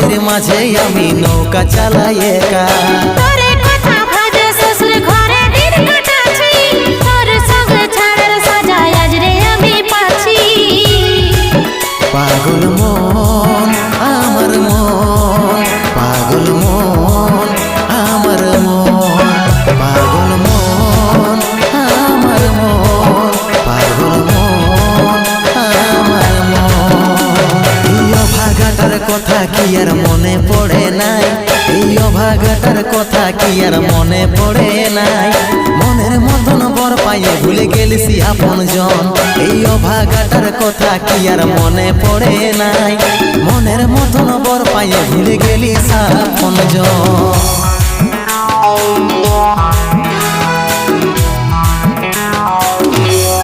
নদীর মাঝে আমি নৌকা চালাই একা। তোরে কথা ভাবে শ্বশুর ঘরে দিন কাটাচ্ছি, তোর সঙ্গে ছাড়ার সাজা আজ রে আমি পাচ্ছি। পাগল মন আমার মন, পাগল মন আমার মন, পাগল মন আমার মন, পাগল মন আমার মন। এই অভাগাটার কথা কি আর মনে পড়ে নাই, এই অভাগাটার কথা কি আর মনে পড়ে নাই। মনের মতন বর পাইয়ে ভুলে গেলিসি আপন জন, এই অভাগাটার কথা কি আর মনে পড়ে নাই। মনের মতন বর পাইয়ে ভুলে গেলিস আপন জন।